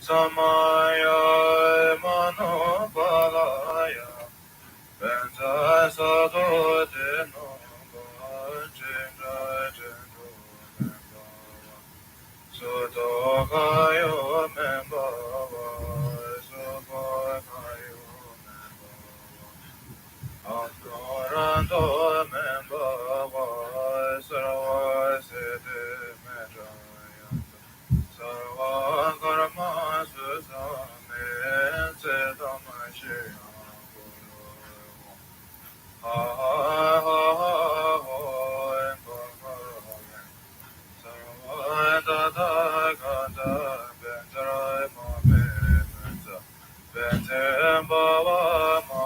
Samaya Manopalaya Benza Sado Deno Jinja Jindu Membawa Sutokayo Membawa Supokayo Membawa Antorando Membawa Saravasiti Medjaya Sarva Karma Susame Sedamashi Ha ha ha ha ho Sarva Dada Ganda Benjarai Mame Benza Benzem Baba Ma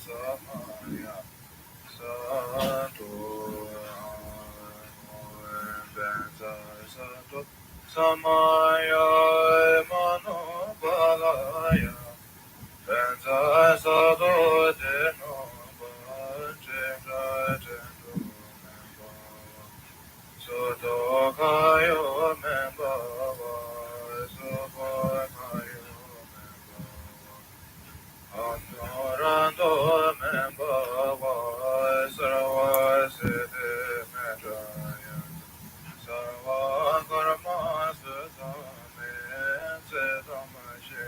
Samaya Santo Benza Santo Samaya Manobalaya Benza Sado Deno Jinja Jindu Membawa Sutokayo Membawa Supokayo Membawa Antorando Membawa Saravasiti Medjaya Sarva Karma Susame Sedamashi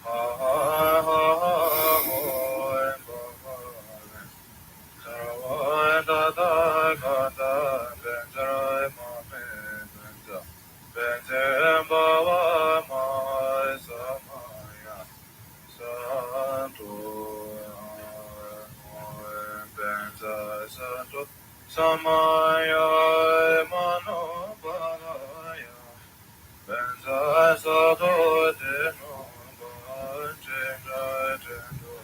Ha ha ha ha ho Sarva Dada Ganda Benjarai Mame Benza Benzem Baba Ma Samaya Santo Benza Santo Samaya Manobalaya Benza Sado Deno Jinja Jindu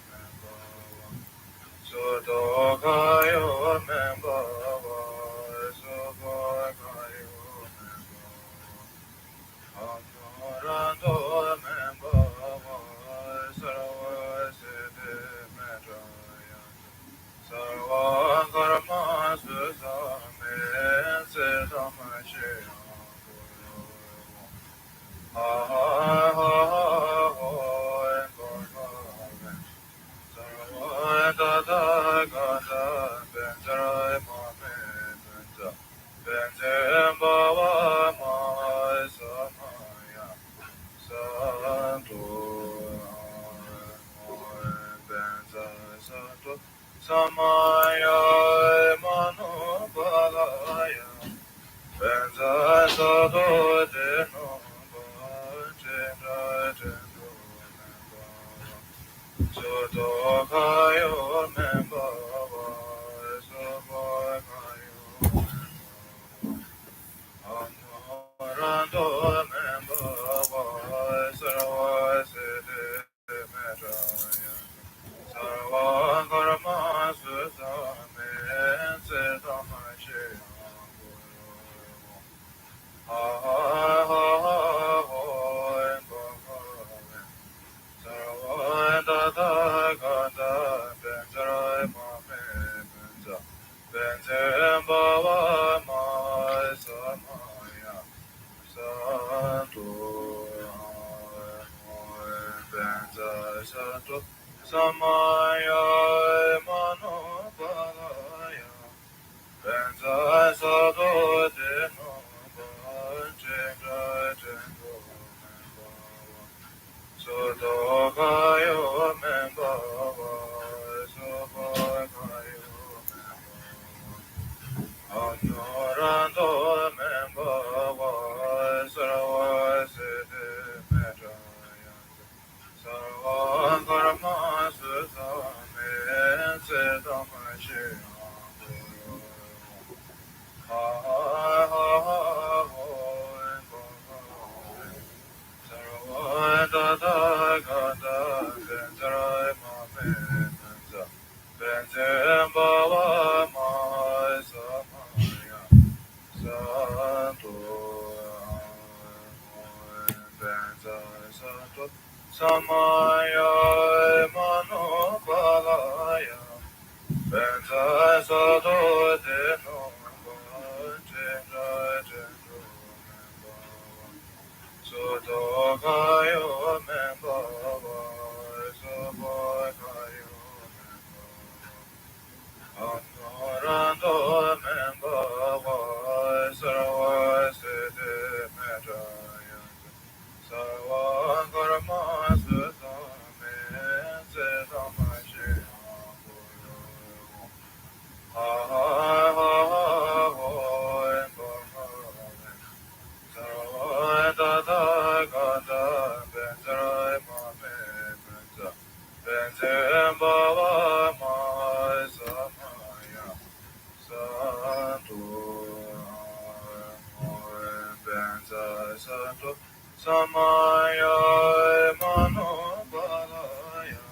Membawa Sutokayo Membawa Supokayo Membawa Antorando Membawa Saravasiti Medjaya Sarva Karma Susame Sedamashi Ha ha ha ha ho Sarva Dada Ganda Benjarai Mame Benza Benzem Baba Ma Samaya Santo Benza Santo Samaya Manobalaya Benza Sado Deno Jinja Jindu Membawa Sutokayo Membawa Supokayo Antorando Membawa Saravasiti Medjaya Sarva Karma Susame Sedamashi Ha ha ha ha ho Sarva Dada Ganda Benjarai Mame Benza Benzem Baba Ma Samaya Santo Benza Santo Samaya Manobalaya Benza Sado Deno Jinja Jindu Membawa Sutokayo Membawa Supokayo Antorando Membawa Saravasiti Medjaya Sarva Karma Susame Sedamashi Ha ha ha ha ho Sarva Dada Ganda Benjarai Mame Benza Benzem Baba Ma Samaya Santo Benza Santo Samaya Manopalaya Benza Sado Deno Jinja Jindu samaya mano balaya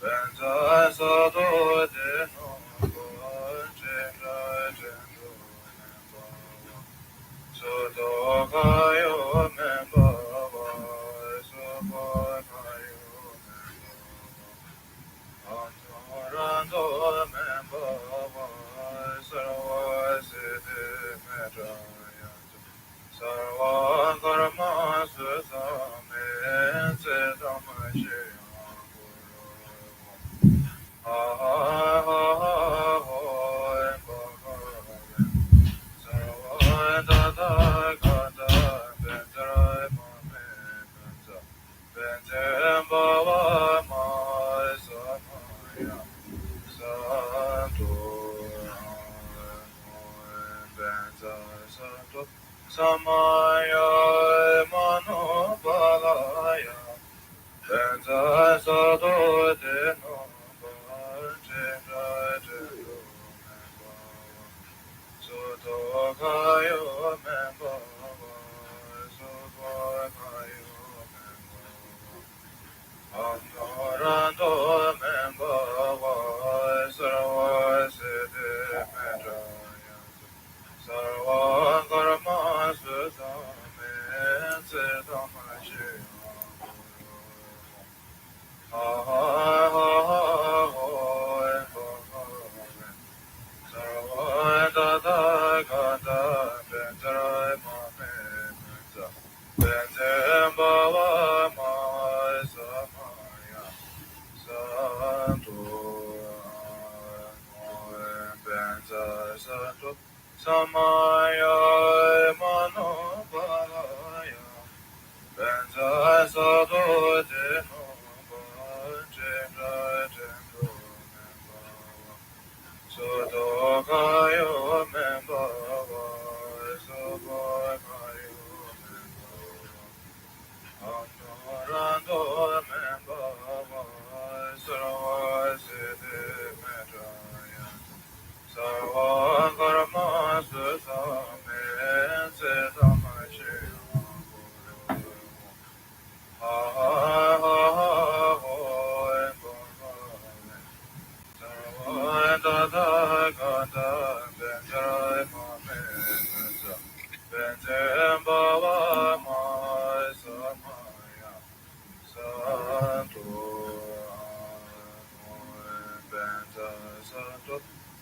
benza sado de no chenra chendo soto kayo membava sopo kayo antorando membava sarva siddhi metraya sarva karma sutame sedamashi Samaya mano balaya benza sado de no chenra chendo soto kayo membava sopo kayo antorando membava sarva siddhi metraya sarva karma sutame sedamashi Samaya mano balaya benza sado de no chenra chendo soto kayo membava sopo kayo antorando membava sarva siddhi metraya sarva karma sutame sedamashi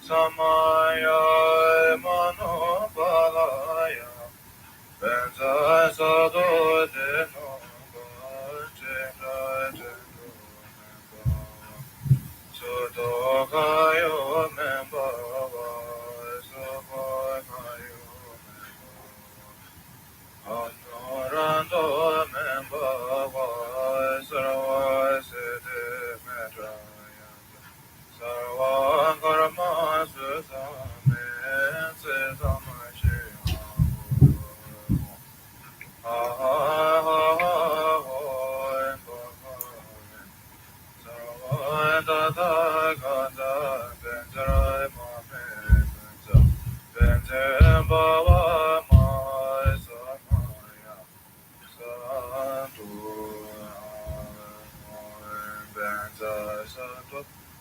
Samaya mano balaya benza sado de no chenra chendo soto kayo membava sopo kayo antorando membava sarva siddhi metraya sarva karma sutame sedamashi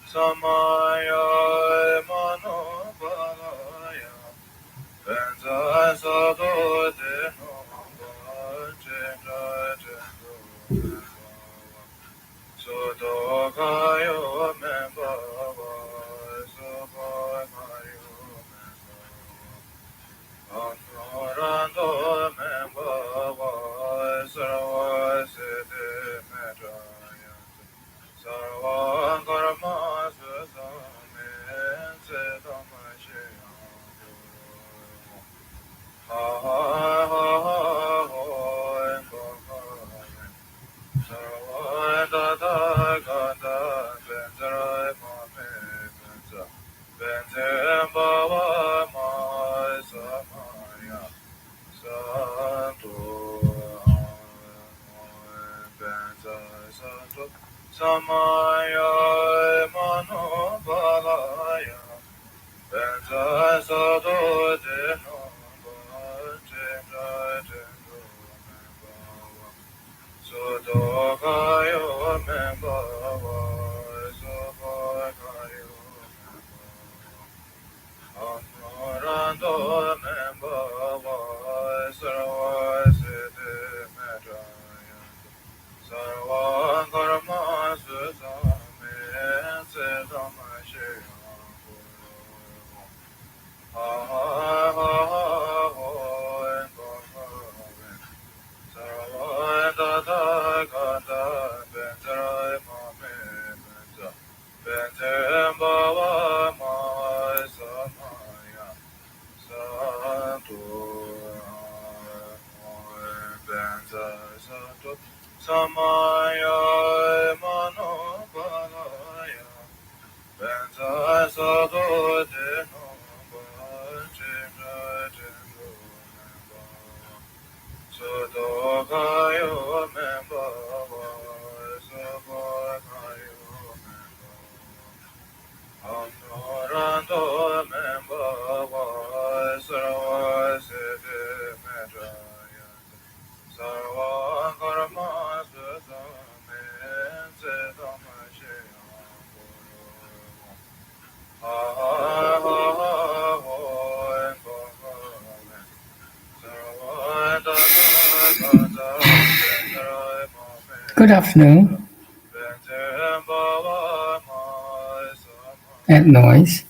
Samaya mano balaya benza sado de no chenra chendo soto kayo membava sopo kayo antorando membava sarva siddhi metraya sarva karma sutame sedamashi Samaya mano balaya benza sado de no chenra chendo Santo Benza Santo Samaya Manopanaya Benza Santo Deno Bachinja Jendo Memba Soto Kayo Memba Soto Kayo Memba Honorando member was Sarvasiti Medaya Sarva Karma Sasamin Siddhamashya Ha ha ha ha ho and Bhagavan Sarva Tata Tata Chandra Good afternoon. At noise.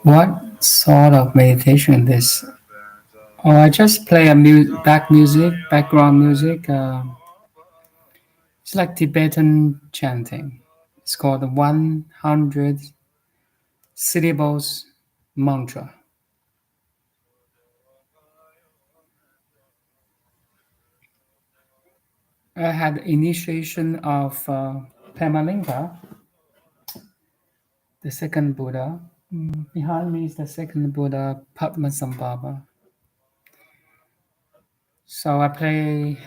What sort of meditation this? Oh, I just play a background music. It's like Tibetan chanting. It's called the 100 syllables mantra. I had initiation of Pemalinga, the second Buddha. Behind me is the second Buddha, Padmasambhava. So I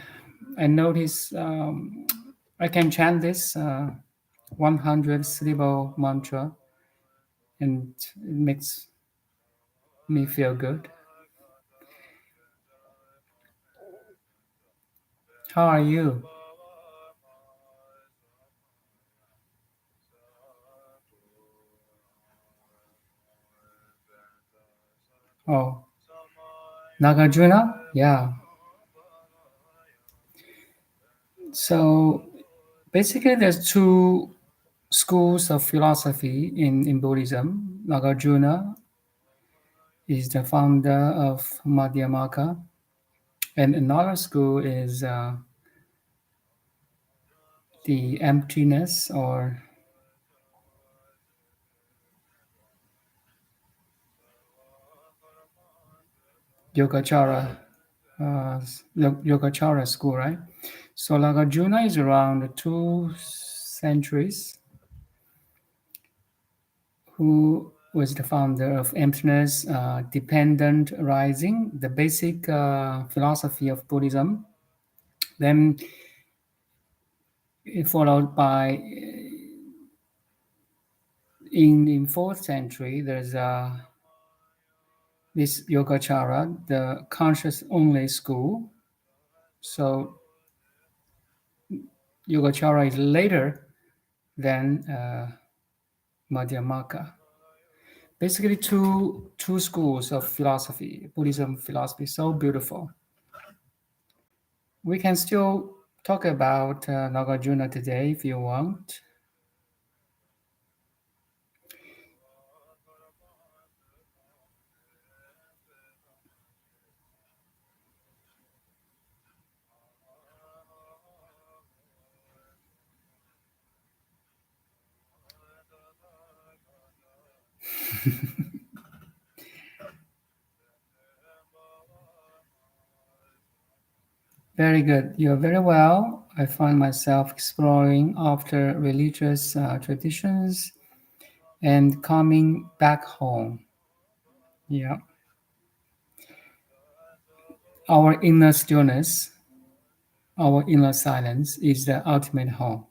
notice I can chant this 100 syllable mantra, and it makes me feel good. How are you? Oh, Nagarjuna? Yeah. So basically, there's two schools of philosophy in Buddhism. Nagarjuna is the founder of Madhyamaka, and another school is the emptiness or Yogacara, Yogacara school, right? So Nagarjuna is around 2 centuries, who was the founder of Emptiness, dependent rising, the basic philosophy of Buddhism. Then followed by in 4th century, there's this Yogacara, the conscious only school. So Yogacara is later than Madhyamaka. Basically, two schools of philosophy, Buddhism philosophy, so beautiful. We can still talk about Nagarjuna today if you want. Very good. You're very well. I find myself exploring after religious traditions and coming back home. Yeah. Our inner stillness, our inner silence is the ultimate home.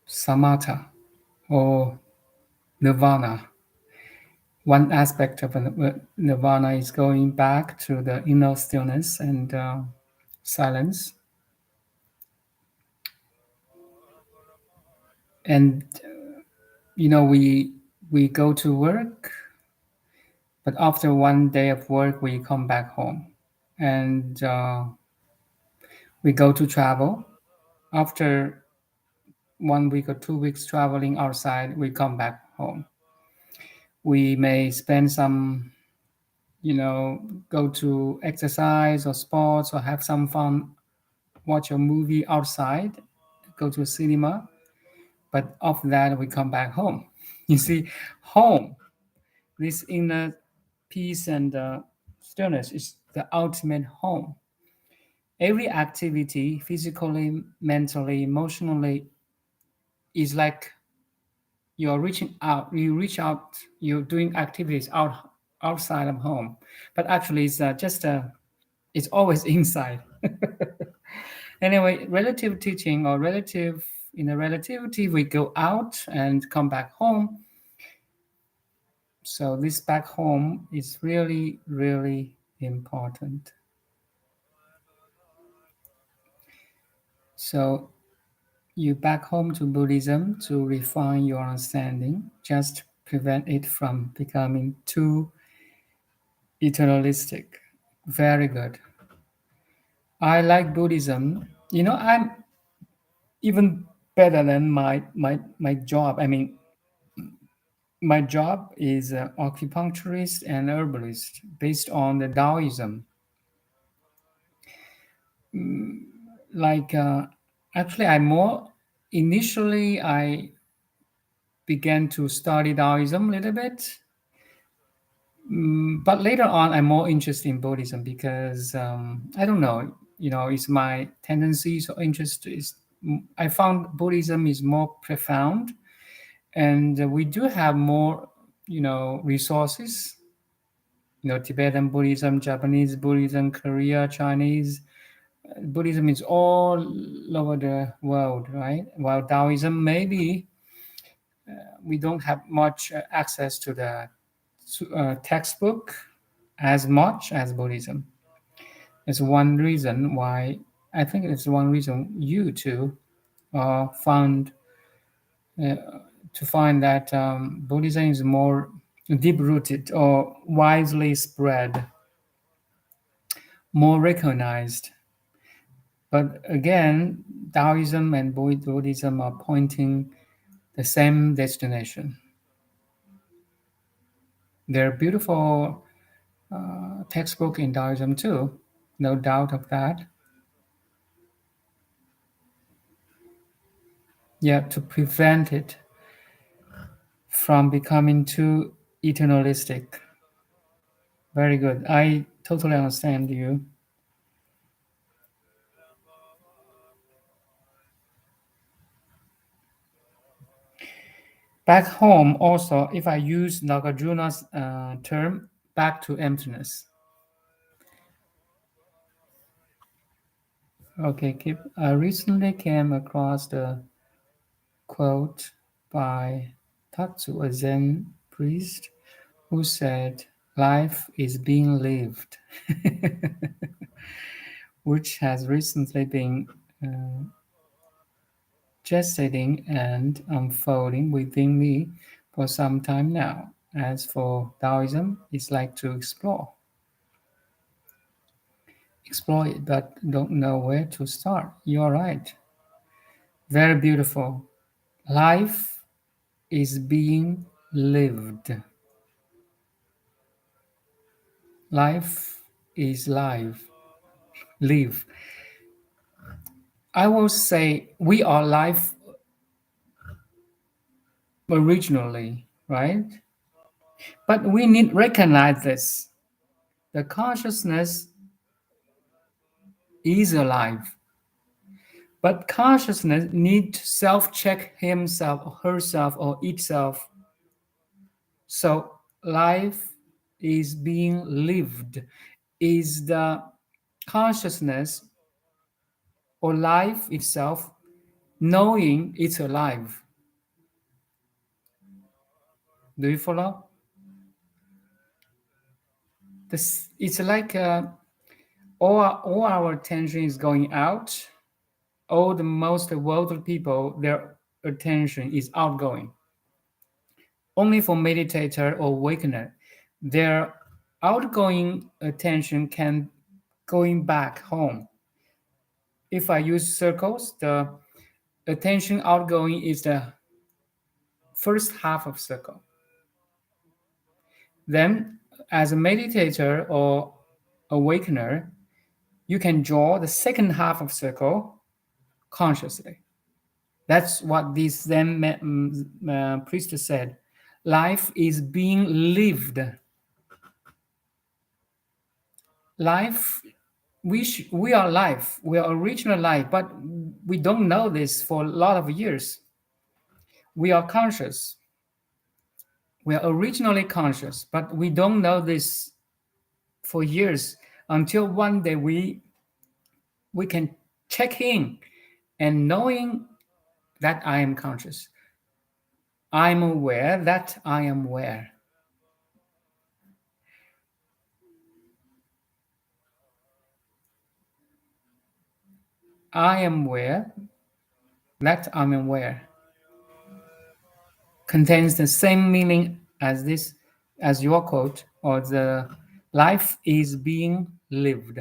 Samatha or nirvana. One aspect of nirvana is going back to the inner stillness and silence. And we go to work, but after one day of work, we come back home, and we go to travel. After 1 week or 2 weeks traveling outside, we come back home. We may spend some, go to exercise or sports or have some fun, watch a movie outside, go to a cinema. But after that, we come back home. You see, home, this inner peace and stillness is the ultimate home. Every activity, physically, mentally, emotionally, is like you're reaching out. You reach out. You're doing activities outside of home, but actually, it's just it's always inside. Anyway, relative teaching or relative in a relativity, we go out and come back home. So this back home is really, really important. So you back home to Buddhism to refine your understanding, just prevent it from becoming too eternalistic. Very good. I like Buddhism. I'm even better than my job. I mean, my job is acupuncturist and herbalist based on the Taoism. Like, actually, initially, I began to study Taoism a little bit. But later on, I'm more interested in Buddhism because I don't know, it's my tendencies or interest is. I found Buddhism is more profound, and we do have more, resources. Tibetan Buddhism, Japanese Buddhism, Korea, Chinese Buddhism is all over the world, right? While Taoism, maybe we don't have much access to the textbook as much as Buddhism. It's one reason why I think it's one reason you too found uh, to find that Buddhism is more deep rooted or widely spread, more recognized. But again, Taoism and Buddhism are pointing the same destination. They're beautiful textbook in Taoism too, no doubt of that. Yeah, to prevent it from becoming too eternalistic. Very good. I totally understand you. Back home, also, if I use Nagarjuna's term, back to emptiness. Okay, keep. I recently came across the quote by Tatsu, a Zen priest, who said, "Life is being lived," which has recently been uh, gestating and unfolding within me for some time now. As for Taoism, it's like to explore it, but don't know where to start. You're right. Very beautiful. Life is being lived. Life is live. Live. I will say we are life originally, right? But we need recognize this. The consciousness is alive. But consciousness needs to self-check himself or herself or itself. So life is being lived. Is the consciousness or life itself knowing it's alive? Do you follow? This it's like all our attention is going out. All the most worldly people, their attention is outgoing. Only for meditator or awakener, their outgoing attention can going back home. If I use circles, the attention outgoing is the first half of circle. Then, as a meditator or awakener, you can draw the second half of circle consciously. That's what this Zen priest said. Life is being lived. Life, we are life. We are original life, but we don't know this for a lot of years. We are conscious. We are originally conscious, but we don't know this for years until one day we can check in and knowing that I am conscious. I'm aware that I am aware. I am aware that I'm aware contains the same meaning as this, as your quote, or the life is being lived.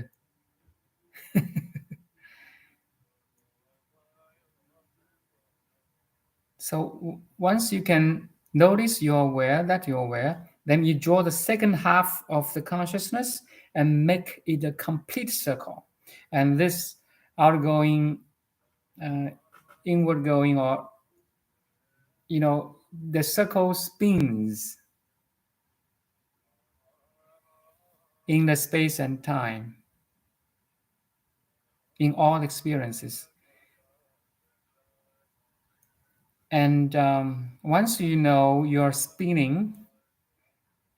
So once you can notice you're aware that you're aware, then you draw the second half of the consciousness and make it a complete circle. And this outgoing, uh, inward going, or the circle spins in the space and time, in all experiences. And once you know you're spinning,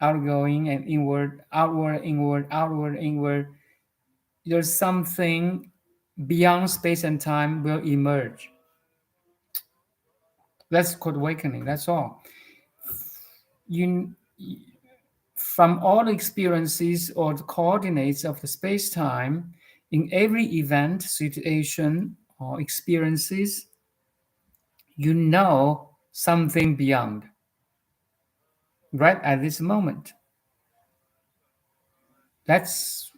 outgoing and inward, outward, inward, outward, inward, there's something beyond space and time will emerge. That's called awakening. That's all. You, from all experiences or the coordinates of the space-time, in every event, situation, or experiences, you know something beyond, right at this moment. That's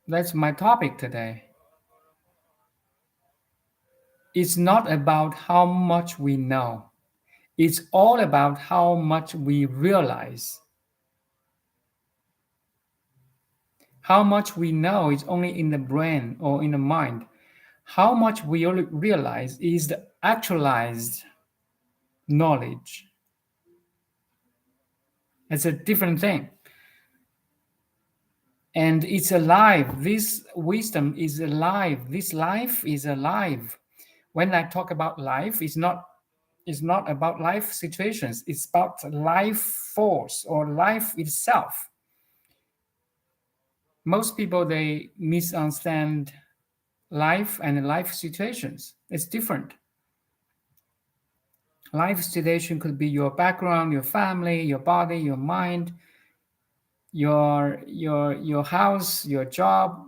my topic today. It's not about how much we know. It's all about how much we realize. How much we know is only in the brain or in the mind. How much we realize is the actualized knowledge. It's a different thing. And it's alive. This wisdom is alive. This life is alive. When I talk about life, it's not about life situations. It's about life force or life itself. Most people, they misunderstand life and life situations. It's different. Life situation could be your background, your family, your body, your mind, your house, your job,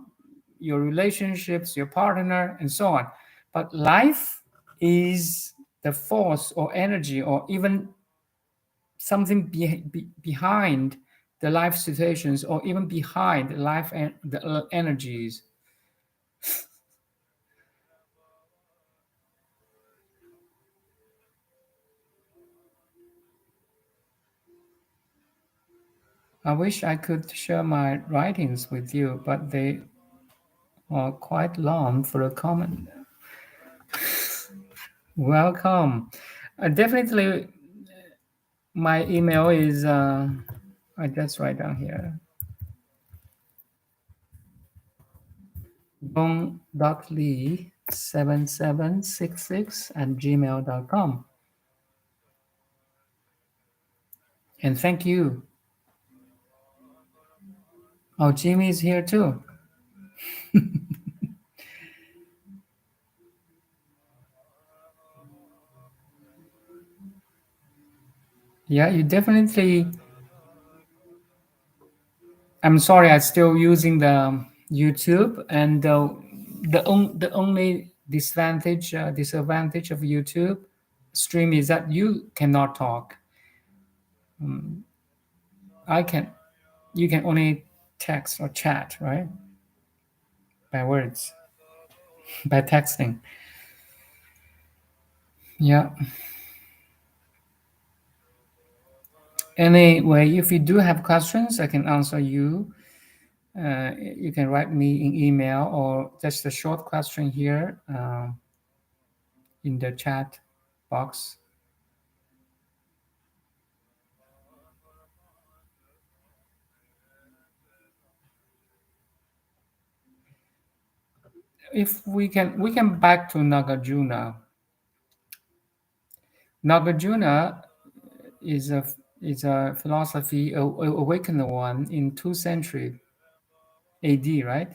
your relationships, your partner, and so on. But life is the force or energy or even something behind the life situations or even behind life and the energies. I wish I could share my writings with you, but they are quite long for a comment. Welcome. Definitely, my email is, I just write down here, dong.lee7766@gmail.com. And thank you. Oh, Jimmy is here too. Yeah, you definitely. I'm sorry, I'm still using the YouTube, and the only disadvantage of YouTube stream is that you cannot talk. I can, you can only text or chat, right? By words, by texting. Yeah. Anyway, if you do have questions, I can answer you. You can write me in email or just a short question here in the chat box. if we can back to Nagarjuna. Nagarjuna is a is a philosophy awakened one in 2nd century AD, right?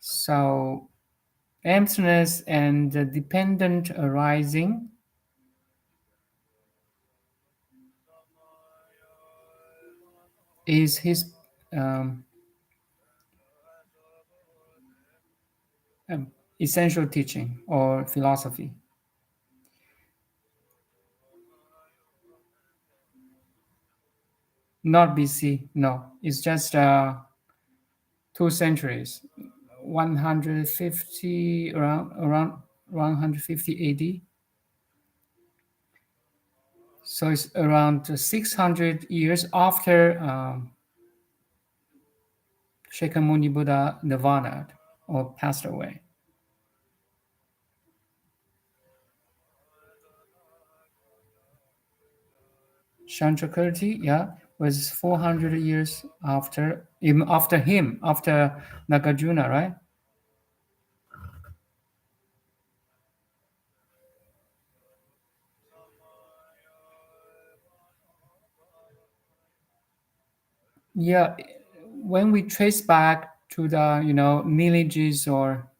So emptiness and the dependent arising is his um, um, essential teaching or philosophy. Not BC, no. It's just 2 centuries, 150 around 150 AD. So it's around 600 years after Shakyamuni Buddha nirvana or passed away. Shantrakarti, yeah, was 400 years after him, after Nagarjuna, right? Yeah, when we trace back to the lineages or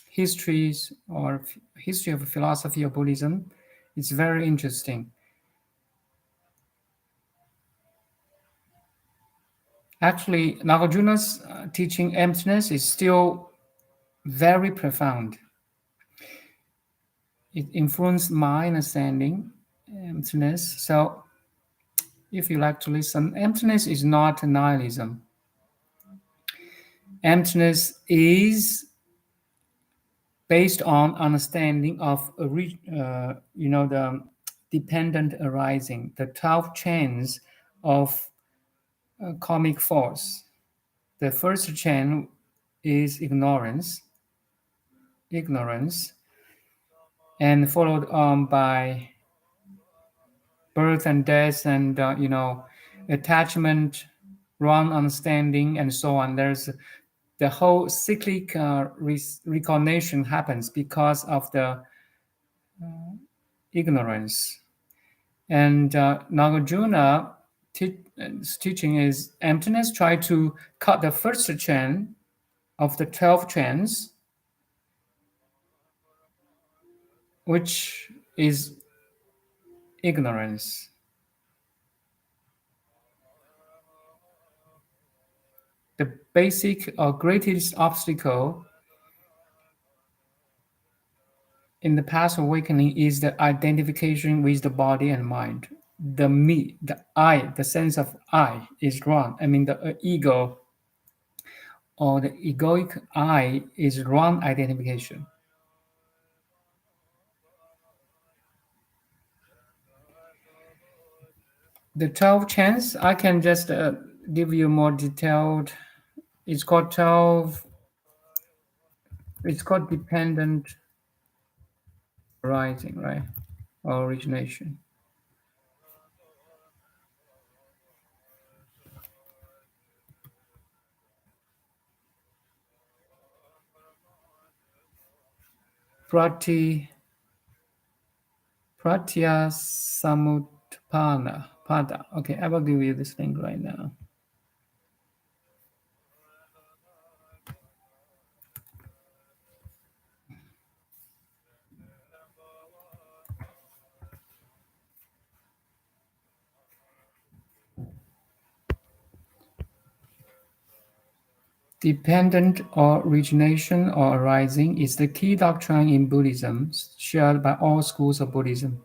histories or history of philosophy of Buddhism, it's very interesting. Actually, Nagarjuna's teaching emptiness is still very profound. It influenced my understanding emptiness. So, if you like to listen, emptiness is not nihilism. Emptiness is based on understanding of the dependent arising, the 12 chains of karmic force. The first chain is ignorance, and followed on by birth and death, and attachment, wrong understanding, and so on. There's the whole cyclic reincarnation happens because of the ignorance. And Nagarjuna's teaching is emptiness. Try to cut the first chain of the 12 chains, which is ignorance. The basic or greatest obstacle in the past awakening is the identification with the body and mind. The me, the I, the sense of I is wrong. I mean, the ego or the egoic I is wrong identification. The 12 chants, I can just give you more detailed. It's called 12, it's called dependent arising, right? Or origination. Prati, Pratītyasamutpāda. Okay, I will give you this link right now. Dependent or origination or arising is the key doctrine in Buddhism, shared by all schools of Buddhism.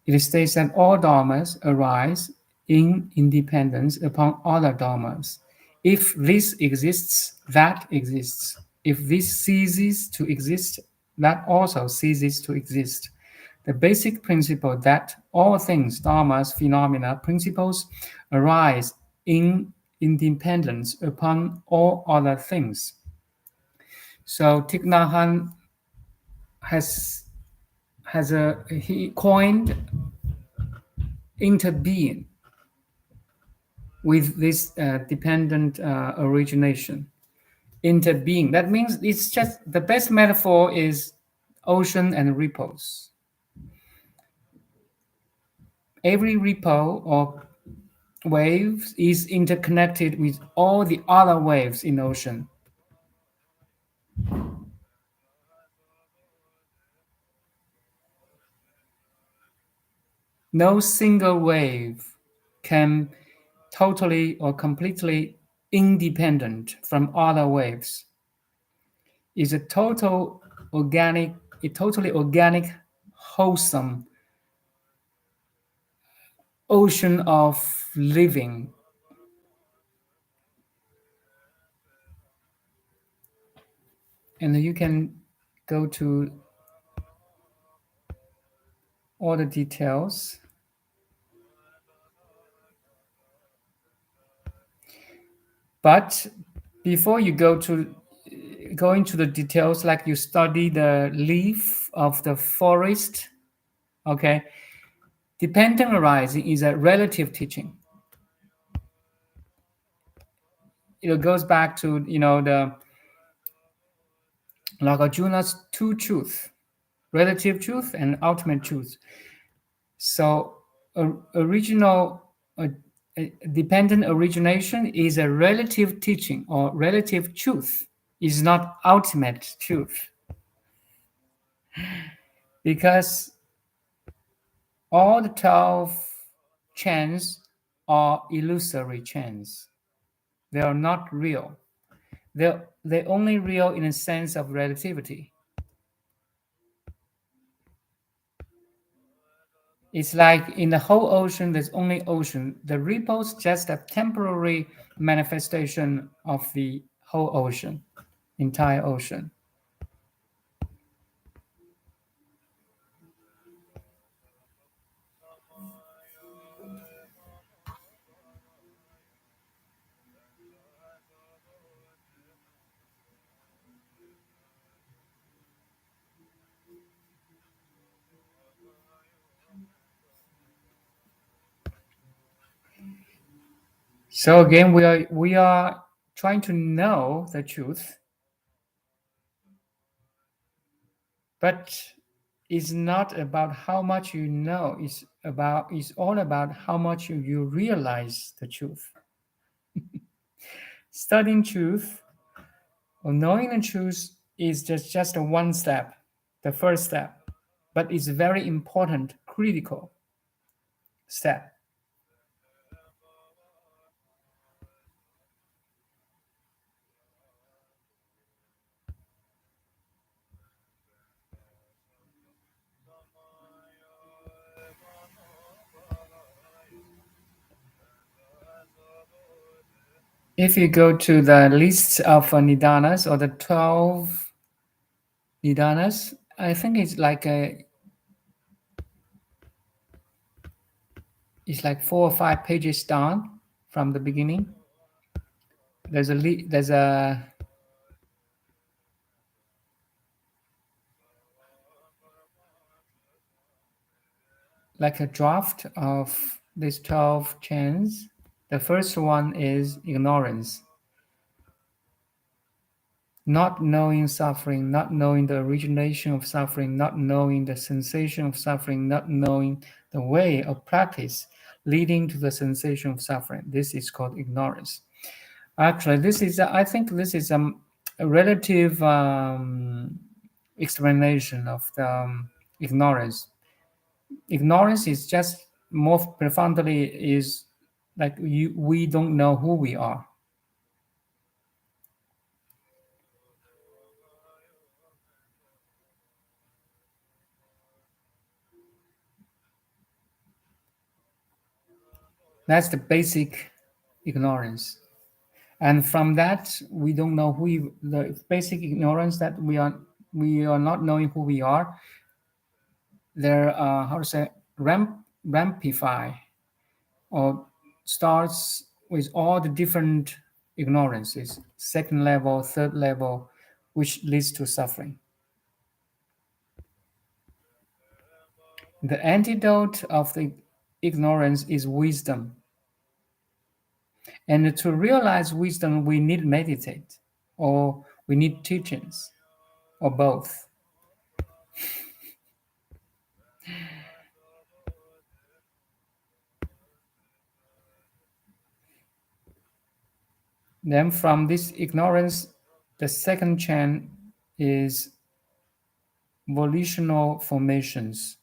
It states that all dharmas arise in independence upon other dharmas. If this exists, that exists. If this ceases to exist, that also ceases to exist. The basic principle that all things, dharmas, phenomena, principles, arise in independence upon all other things. So Thich Nhat Hanh he coined interbeing with this dependent origination. interbeing. That means it's just the best metaphor is ocean and ripples. Every ripple or wave is interconnected with all the other waves in ocean. No single wave can totally or completely independent from other waves. Is a totally organic, wholesome ocean of living. And you can go to all the details. But before you go into the details, like you study the leaf of the forest, okay, dependent arising is a relative teaching. It goes back to the Nagarjuna's two truths, relative truth and ultimate truth. So original dependent origination is a relative teaching or relative truth. Is not ultimate truth, because all the 12 chains are illusory chains. They are not real. They're only real in a sense of relativity. It's like in the whole ocean, there's only ocean. The ripples just a temporary manifestation of the whole ocean, entire ocean. So again, we are trying to know the truth, but it's not about how much you know. It's all about how much you realize the truth. Studying truth or knowing the truth is just a one step, the first step, but it's a very important, critical step. If you go to the list of nidanas or the 12 nidanas, I think it's like 4 or 5 pages down from the beginning. There's a like a draft of these 12 chains. The first one is ignorance. Not knowing suffering, not knowing the origination of suffering, not knowing the sensation of suffering, not knowing the way of practice leading to the sensation of suffering. This is called ignorance. Actually, I think this is a relative explanation of the ignorance. Ignorance is just more profoundly is like we don't know who we are. That's the basic ignorance. And from that, we don't know the basic ignorance that we are not knowing who we are. There, how to say, rampify or starts with all the different ignorances, second level, third level, which leads to suffering. The antidote of the ignorance is wisdom. And to realize wisdom, we need meditate. or we need teachings, or both. Then from this ignorance, the second chain is volitional formations,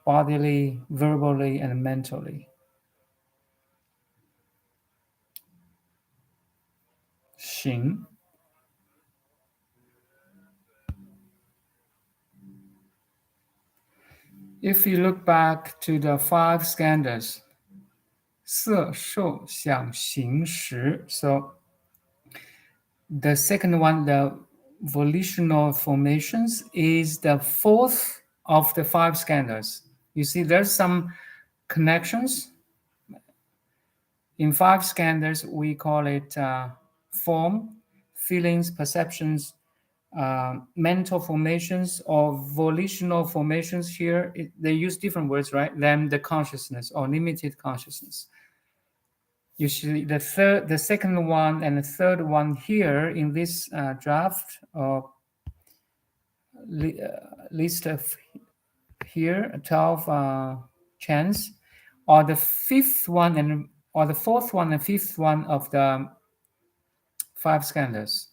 bodily, verbally, and mentally. 行. If you look back to the five skandhas, 色, 受, 想, 行, 识, so the second one, the volitional formations, is the fourth of the five skandhas. You see, there's some connections. In five skandhas, we call it form, feelings, perceptions, mental formations, or volitional formations. Here, they use different words, right? Than the consciousness or limited consciousness. Usually, the second one, and the third one here in this draft or list of here, 12 chants, or the fifth one and or the fourth one and fifth one of the five skandhas.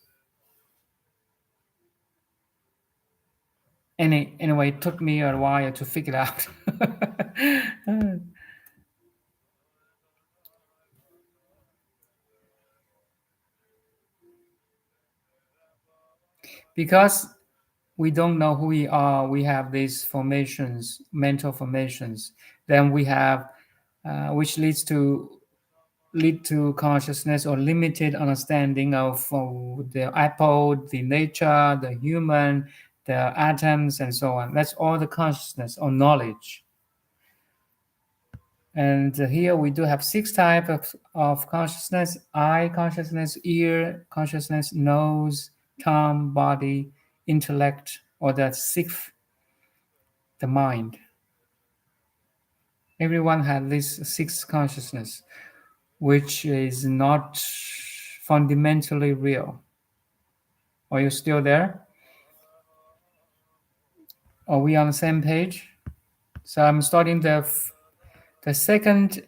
Anyway, it took me a while to figure it out. Because we don't know who we are, we have these formations, mental formations. Then we have, which lead to consciousness or limited understanding of the apple, the nature, the human, the atoms, and so on. That's all the consciousness or knowledge. And here we do have six types of consciousness: eye consciousness, ear consciousness, nose, tongue, body, intellect, or the sixth, the mind. Everyone has this sixth consciousness, which is not fundamentally real. Are you still there? Are we on the same page? So I'm starting the second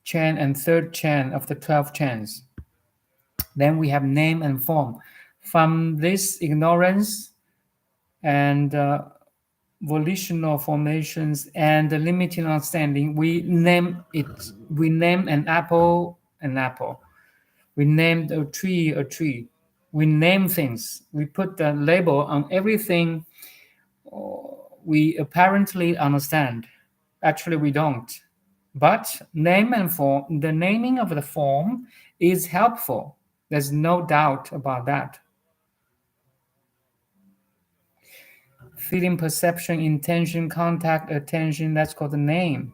chain and third chain of the 12 chains. Then we have name and form. From this ignorance and volitional formations and the limiting understanding, we name it. We name an apple an apple. We named a tree a tree. We name things. We put the label on everything we apparently understand. Actually, we don't. But name and form, the naming of the form is helpful. There's no doubt about that. Feeling, perception, intention, contact, attention, that's called the name.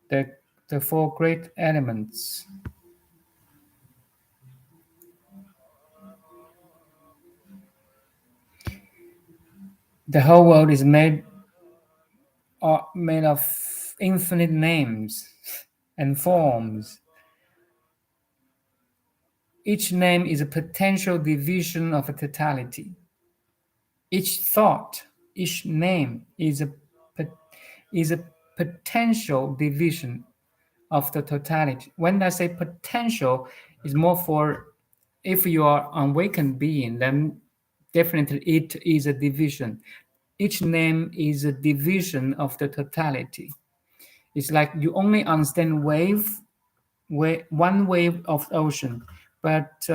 The four great elements. The whole world is made of infinite names and forms. Each name is a potential division of a totality. Each thought, each name is a potential division of the totality. When I say potential, it's more for if you are an awakened being, then definitely it is a division. Each name is a division of the totality. It's like you only understand one wave of the ocean, but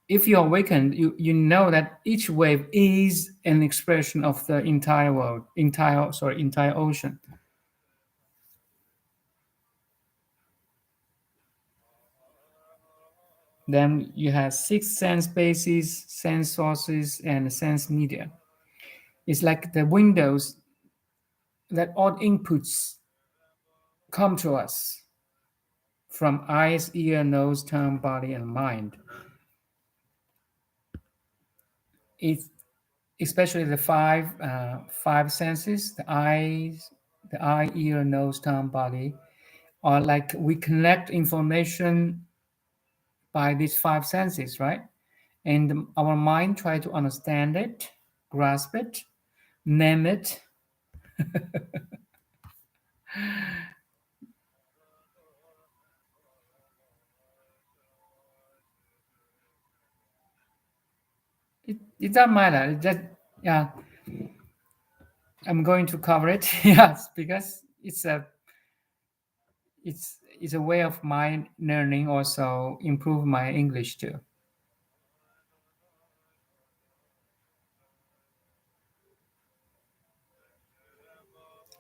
if you awaken, you know that each wave is an expression of the entire world, entire ocean. Then you have six sense bases, sense sources, and sense media. It's like the windows that all inputs come to us from eyes, ear, nose, tongue, body, and mind. It's especially the five senses, the eyes, the eye, ear, nose, tongue, body, are like we connect information by these five senses, right? And our mind try to understand it, grasp it, name it. It doesn't matter. It just, yeah, I'm going to cover it. Yes, because it's a way of my learning, also improve my English too.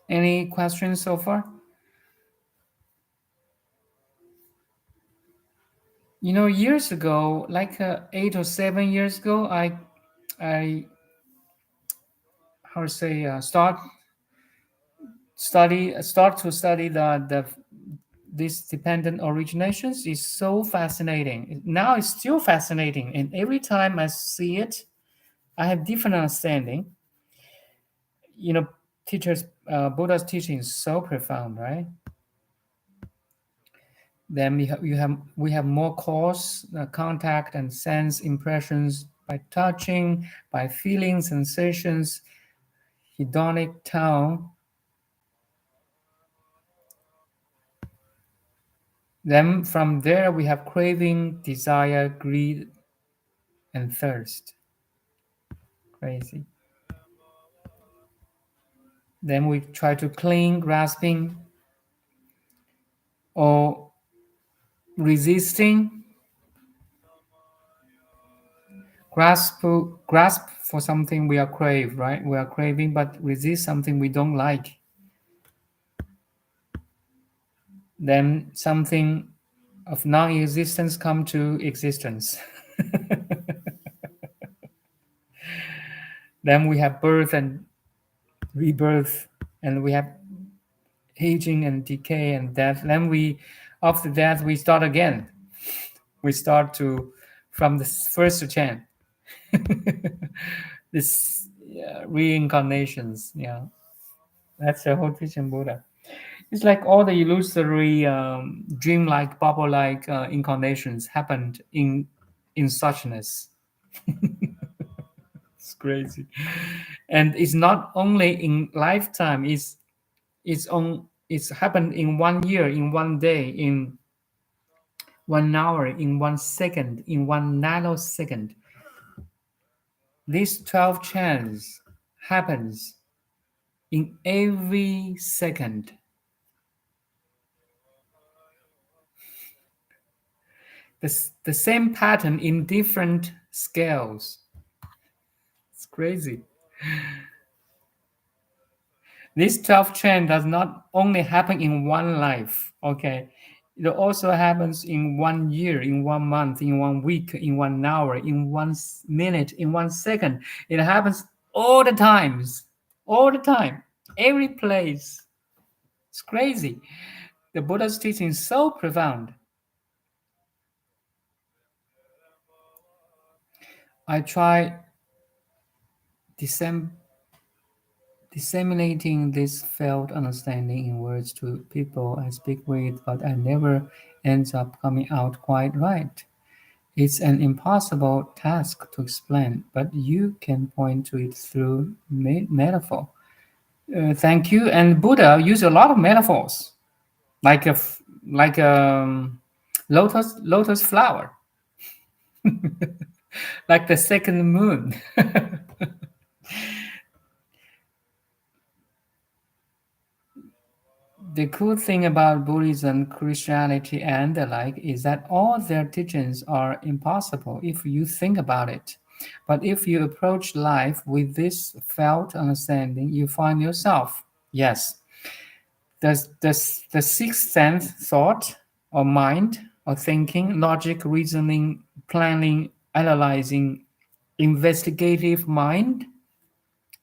Any questions so far? Years ago, like 8 or 7 years ago, I how to say start to study the this dependent originations is so fascinating. Now it's still fascinating, and every time I see it, I have different understanding. You know, teachers, Buddha's teaching is so profound, right? Then we have more cause, contact, and sense impressions by touching, by feeling sensations, hedonic tone. Then from there we have craving, desire, greed, and thirst. Crazy. Then we try to cling, grasping, or resisting. Grasp for something we are crave, right? We are craving, but resist something we don't like. Then something of non-existence come to existence. Then we have birth and rebirth, and we have aging and decay and death. Then after death, we start again. We start to from the first chant. This reincarnations, yeah, that's the whole teaching Buddha. It's like all the illusory, dream-like, bubble-like incarnations happened in suchness. It's crazy, and it's not only in lifetime. It's happened in 1 year, in 1 day, in 1 hour, in 1 second, in 1 nanosecond. These 12 chants happens in every second. The same pattern in different scales. It's crazy. This 12 chant does not only happen in one life, okay? It also happens in 1 year, in 1 month, in 1 week, in 1 hour, in 1 minute, in 1 second. It happens all the time, every place. It's crazy. The Buddha's teaching is so profound. I try disem- disseminating this felt understanding in words to people I speak with, but I never ends up coming out quite right. It's an impossible task to explain, but you can point to it through metaphor. Thank you. And Buddha used a lot of metaphors, like like a lotus flower, like the second moon. The cool thing about Buddhism, Christianity, and the like is that all their teachings are impossible if you think about it. But if you approach life with this felt understanding, you find yourself. Yes, the sixth sense, thought, or mind, or thinking, logic, reasoning, planning, analyzing, investigative mind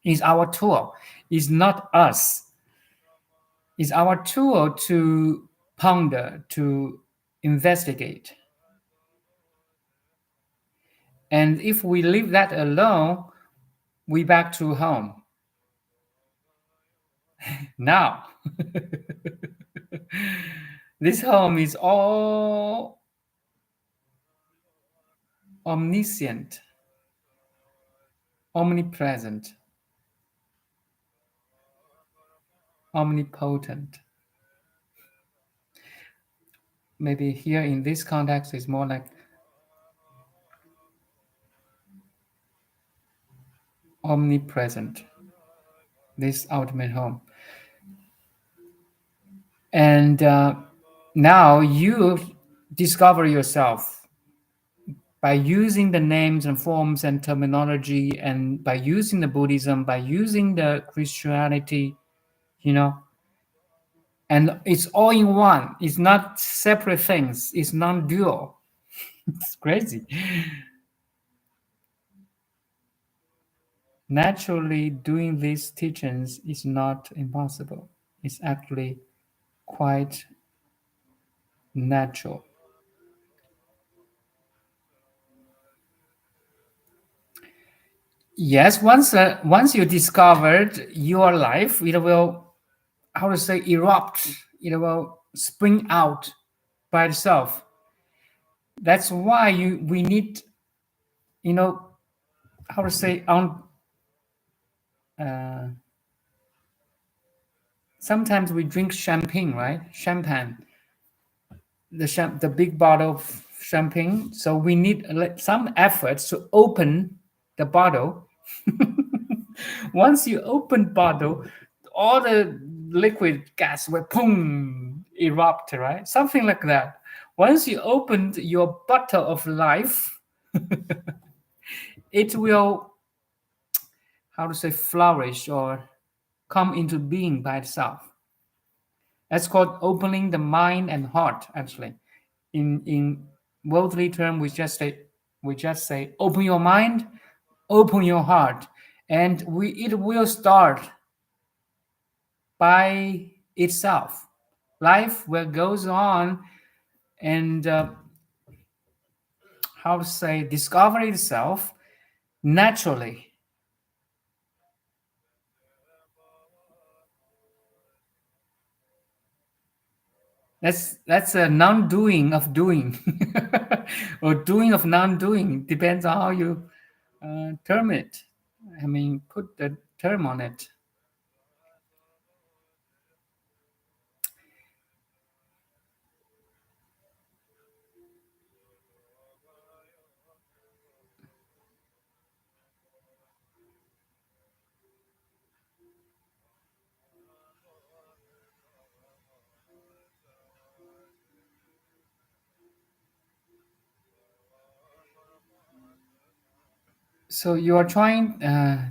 is our tool, is not us, is our tool to ponder, to investigate. And if we leave that alone, we back to home. Now, this home is all omniscient, omnipresent, omnipotent. Maybe here in this context is more like omnipresent, this ultimate home. And now you discover yourself by using the names and forms and terminology, and by using the Buddhism, by using the Christianity, you know, and it's all in one. It's not separate things. It's non-dual. It's crazy. Naturally, doing these teachings is not impossible. It's actually quite natural. Yes, once you discovered your life, it will, how to say, erupt. It will spring out by itself. That's why we need, you know, how to say, uh, sometimes we drink champagne, right? Champagne, the big bottle of champagne. So we need some efforts to open the bottle. Once you open bottle, all the liquid gas will boom erupt, right? Something like that. Once you opened your bottle of life, it will, how to say, flourish or come into being by itself. That's called opening the mind and heart. Actually, in worldly term, we just say open your mind, open your heart, and it will start by itself. Life will goes on, and how to say, discover itself naturally. That's a non-doing of doing, or doing of non-doing. Depends on how you term it. I mean, put the term on it. So you are trying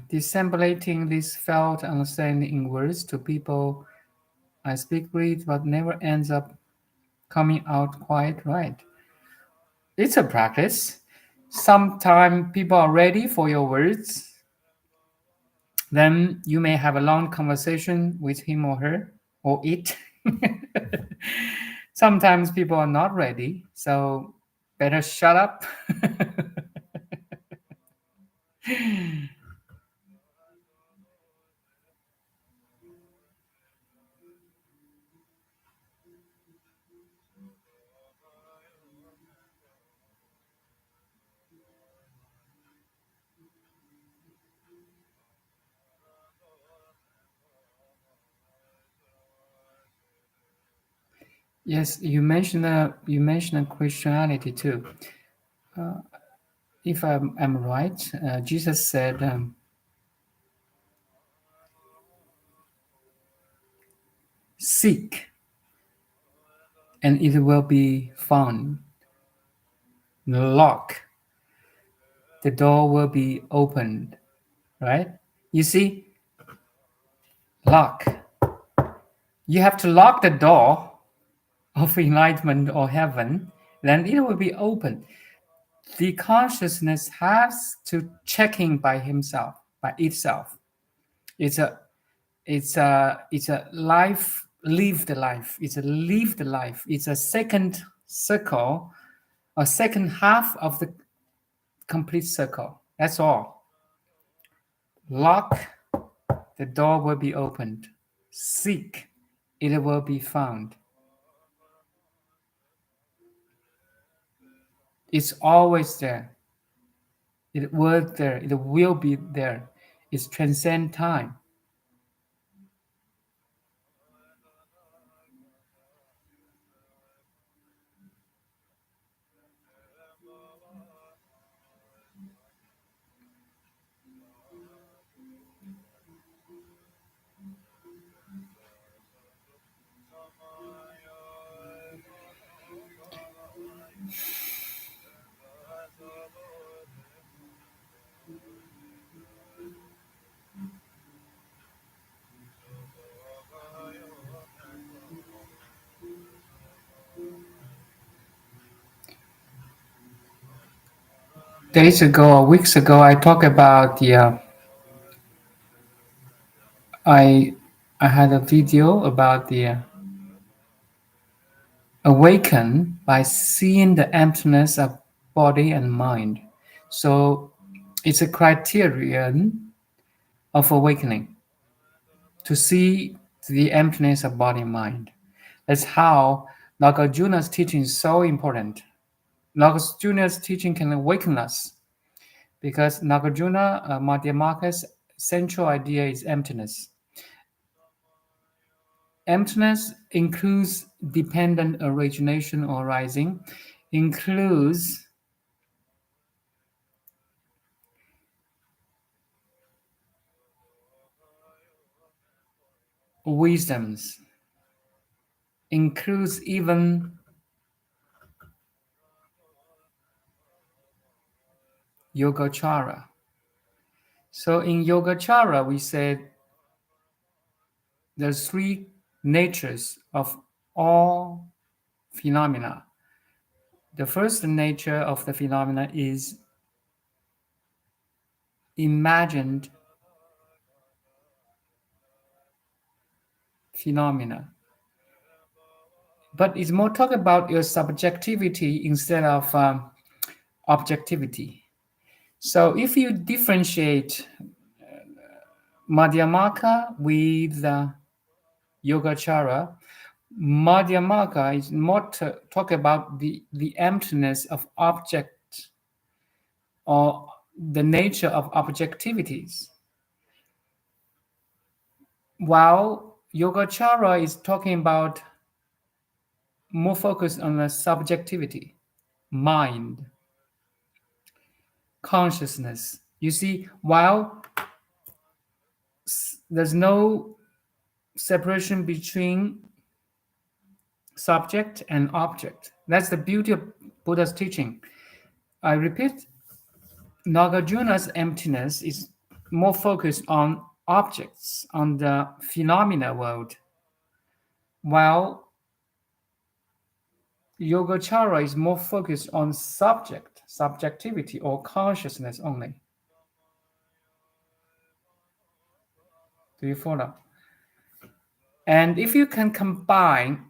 disambulating this felt understanding in words to people I speak with, but never ends up coming out quite right. It's a practice. Sometimes people are ready for your words. Then you may have a long conversation with him or her or it. Sometimes people are not ready, so better shut up. Yes, you mentioned Christianity too. If I'm right, Jesus said, "Seek, and it will be found. Knock, the door will be opened." Right? You see, lock. You have to lock the door of enlightenment or heaven, then it will be open. The consciousness has to checking by himself, by itself. It's a it's a life, live the life. It's a live the life. It's a second circle, a second half of the complete circle. That's all. Lock, the door will be opened. Seek, it will be found. It's always there. It was there. It will be there. It transcends time. Days ago or weeks ago, I talked about the. I I had a video about the awaken by seeing the emptiness of body and mind. So it's a criterion of awakening to see the emptiness of body and mind. That's how Nagarjuna's teaching is so important. Nagarjuna's teaching can awaken us because Nagarjuna, Madhyamaka's central idea is emptiness. Emptiness includes dependent origination or arising, includes wisdoms, includes even Yogacara. So in Yogacara, we said there's three natures of all phenomena. The first nature of the phenomena is imagined phenomena. But it's more talk about your subjectivity instead of objectivity. So if you differentiate Madhyamaka with Yogacara, Madhyamaka is more talk about the emptiness of object or the nature of objectivities, while Yogacara is talking about more focused on the subjectivity, mind, consciousness. You see, while there's no separation between subject and object. That's the beauty of Buddha's teaching. I repeat, Nagarjuna's emptiness is more focused on objects, on the phenomena world, while Yogacara is more focused on subjectivity, or consciousness only. Do you follow? And if you can combine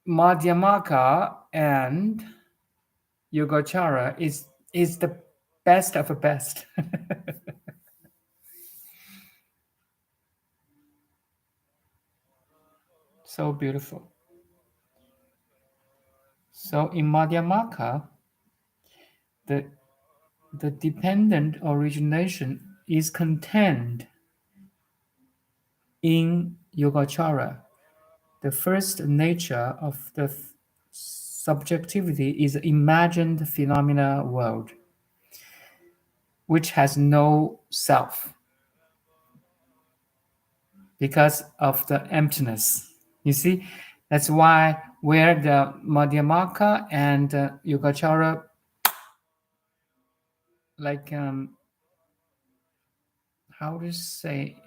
Madhyamaka and Yogacara, is the best of the best. So beautiful. So in Madhyamaka, the dependent origination is contained in Yogacara. The first nature of the subjectivity is imagined phenomena world, which has no self because of the emptiness. You see, that's why where the Madhyamaka and Yogacara, like how to say,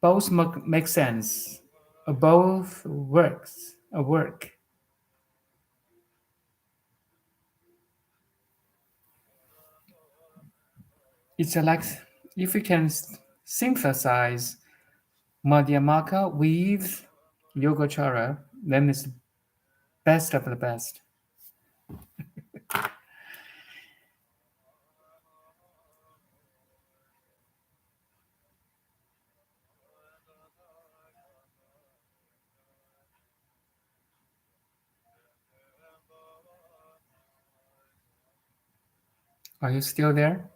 both make sense. Both works. A work. It's like if we can synthesize Madhyamaka with Yogacara, then it's the best of the best. Are you still there?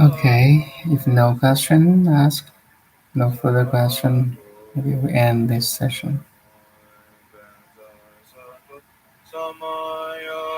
Okay, if no question asked, no further question, maybe we end this session. Samaya